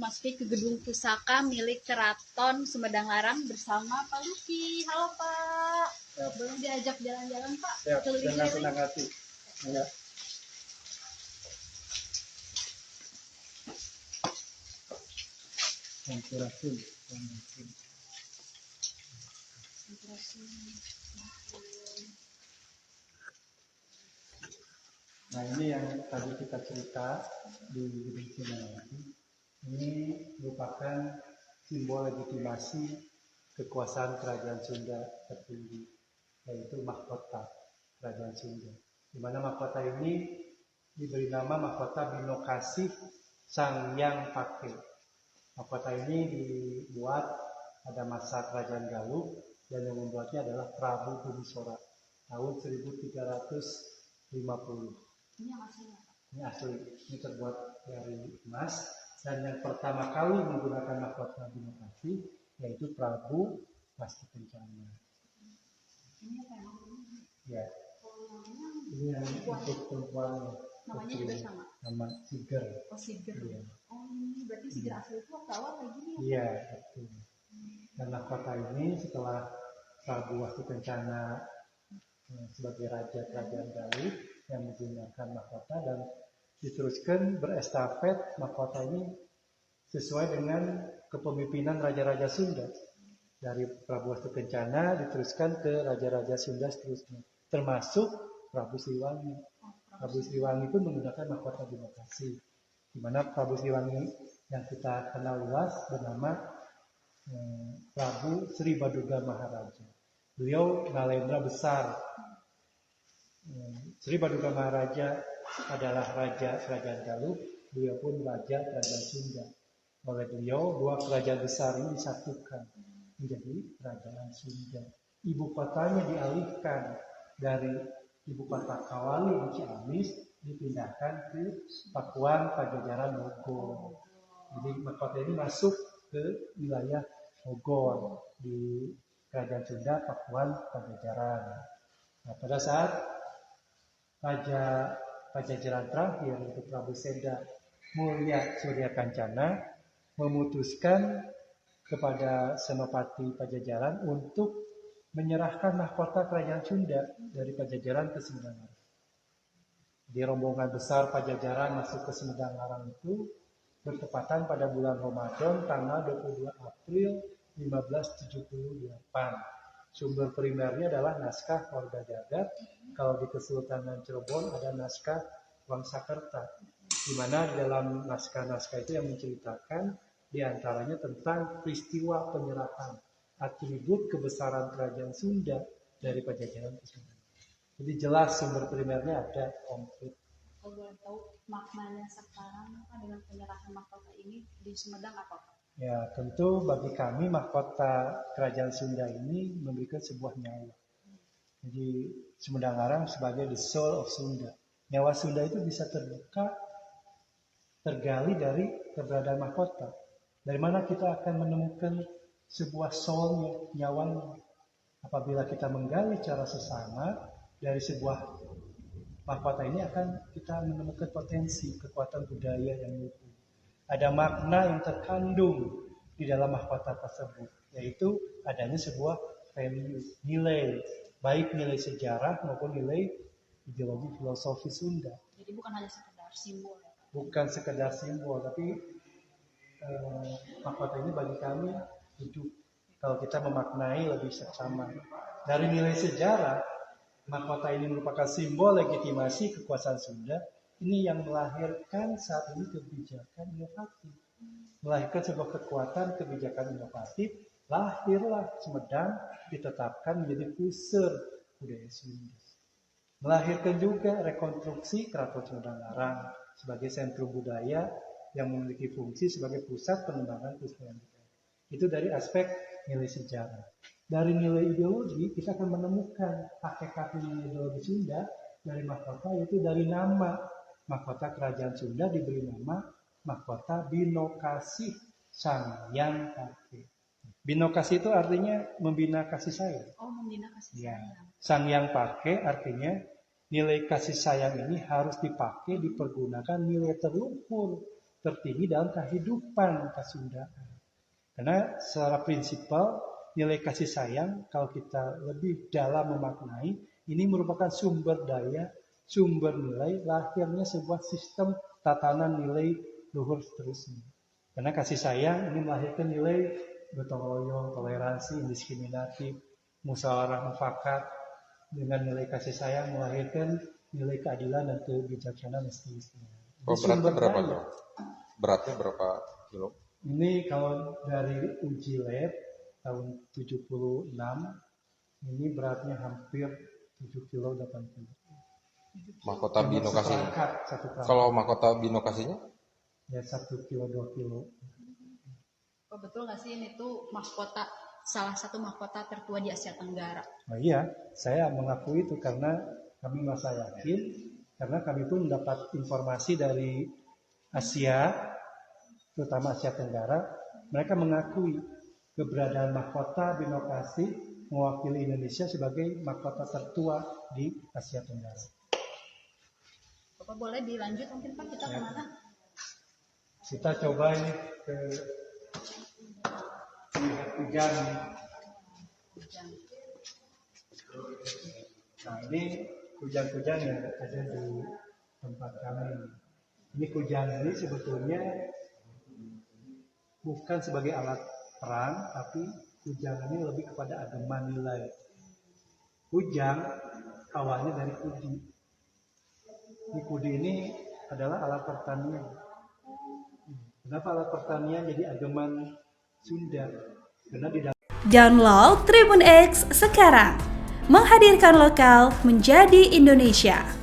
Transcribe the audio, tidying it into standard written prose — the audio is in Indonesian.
Masuki ke gedung pusaka milik Keraton Sumedang Larang bersama Pak Luki. Halo Pak, boleh diajak jalan-jalan Pak? Siap, dengan senang hati. Ya. Nah ini yang tadi kita cerita di gedung Sinayati. Ini merupakan simbol legitimasi kekuasaan kerajaan Sunda tertinggi, yaitu mahkota kerajaan Sunda. Di mana mahkota ini diberi nama mahkota Binokasih Sangyang Pake. Mahkota ini dibuat pada masa kerajaan Galuh dan yang membuatnya adalah Prabu Bumisora tahun 1350. Ini yang aslinya Pak? Ini asli, ini terbuat dari emas dan yang pertama kali menggunakan mahkota Binokasih yaitu Prabu Wasti Kencana. Ini apa yang ini? Ya. Ini yang untuk perempuan. Namanya juga sama? Nama Siger. Oh Siger. Ya. Oh ini berarti Siger asli itu waktu awal kayak gini ya? Iya, betul. Dan mahkota ini setelah Prabu Wasti Kencana sebagai raja kerajaan Galuh yang menggunakan mahkota dan diteruskan berestafet mahkota ini sesuai dengan kepemimpinan raja-raja Sunda. Dari Prabu Wasti Kencana diteruskan ke raja-raja Sunda seterusnya, termasuk Prabu Siliwangi. Prabu Siliwangi pun menggunakan mahkota Binokasih, di mana Prabu Siliwangi yang kita kenal luas bernama Prabu Sri Baduga Maharaja. Beliau nalendra besar. Sri Baduga Maharaja adalah raja kerajaan Galuh, beliau pun raja kerajaan Sunda. Oleh beliau, dua kerajaan besar ini disatukan menjadi kerajaan Sunda. Ibu kotanya dialihkan dari ibu kota Kawali di Ciamis dipindahkan ke Pakuan Pajajaran Bogor. Jadi mahkota ini masuk ke wilayah Bogor di kerajaan Sunda Pakuan Pajajaran. Nah, pada saat Raja Pajajaran terakhir yaitu Prabu Seda Mulya Surya Kancana memutuskan kepada Senopati Pajajaran untuk menyerahkan mahkota kerajaan Sunda dari Pajajaran ke Sumedang. Di rombongan besar Pajajaran masuk ke Sumedang Larang itu bertepatan pada bulan Ramadan tanggal 22 April 1578. Sumber primernya adalah naskah Warga Jagat. Kalau di Kesultanan Cirebon ada naskah Wangsakerta, di mana di dalam naskah-naskah itu yang menceritakan diantaranya tentang peristiwa penyerahan atribut kebesaran kerajaan Sunda dari Pajajaran ke Sunda. Jadi jelas sumber primernya ada konkret. Kalau boleh tahu maknanya sekarang dengan penyerahan mahkota ini di Sumedang apa? Ya, tentu bagi kami mahkota kerajaan Sunda ini memberikan sebuah nyawa. Jadi Sumedang Larang sebagai the soul of Sunda. Nyawa Sunda itu bisa terbuka, tergali dari keberadaan mahkota. Dari mana kita akan menemukan sebuah soulnya, nyawanya. Apabila kita menggali secara sesama dari sebuah mahkota ini akan kita menemukan potensi kekuatan budaya yang luhur. Ada makna yang terkandung di dalam mahkota tersebut, yaitu adanya sebuah value, nilai, baik nilai sejarah maupun nilai ideologi filosofi Sunda. Jadi bukan hanya sekedar simbol ya? Bukan sekedar simbol, tapi mahkota ini bagi kami hidup. Kalau kita memaknai lebih seksama. Dari nilai sejarah, mahkota ini merupakan simbol legitimasi kekuasaan Sunda. Ini yang melahirkan saat ini kebijakan inovatif. Melahirkan sebuah kekuatan kebijakan inovatif. Lahirlah Sumedang ditetapkan menjadi pusat budaya Sunda. Melahirkan juga rekonstruksi Keraton Sumedang Larang sebagai sentrum budaya yang memiliki fungsi sebagai pusat pengembangan kebudayaan budaya. Itu dari aspek nilai sejarah. Dari nilai ideologi kita akan menemukan hakikat nilai ideologi Sunda dari mahkota, yaitu dari nama. Mahkota kerajaan Sunda diberi nama mahkota Binokasih Sangyang Pake. Binokasih itu artinya membina kasih sayang. Oh, membina kasih sayang. Sangyang Pake artinya nilai kasih sayang ini harus dipakai, dipergunakan nilai terluhur tertinggi dalam kehidupan Kasundaan. Karena secara prinsipal nilai kasih sayang kalau kita lebih dalam memaknai ini merupakan sumber daya, sumber nilai lahirnya sebuah sistem tatanan nilai luhur seterusnya. Karena kasih sayang ini melahirkan nilai gotong royong, toleransi, indiskriminatif, musyawarah mufakat. Dengan nilai kasih sayang melahirkan nilai keadilan dan kebijaksanaan dan seterusnya. Beratnya berapa kilo? Beratnya berapa kilo? Ini kalau dari uji lab tahun 76, ini beratnya hampir 7 kilo 8 kilo. Mahkota binokasinya? Kalau mahkota binokasinya? Ya 1 kilo 2 kilo. Oh, betul nggak sih ini tuh mahkota, salah satu mahkota tertua di Asia Tenggara? Oh iya, saya mengakui itu karena kami merasa yakin, karena kami pun mendapat informasi dari Asia, terutama Asia Tenggara, mereka mengakui keberadaan mahkota binokasi mewakili Indonesia sebagai mahkota tertua di Asia Tenggara. Bapak boleh dilanjut mungkin Pak, kita kemana? Kita coba ini ke hujan. Nah ini hujan-hujan yang ada di tempat kami. Ini hujan ini sebetulnya bukan sebagai alat perang, tapi hujan ini lebih kepada agama nilai. Hujan awalnya dari kudi. Ini kudi ini adalah alat pertanian. Kenapa alat pertanian jadi ageman Sunda? Karena di dalam Download Tribun X sekarang, menghadirkan lokal menjadi Indonesia.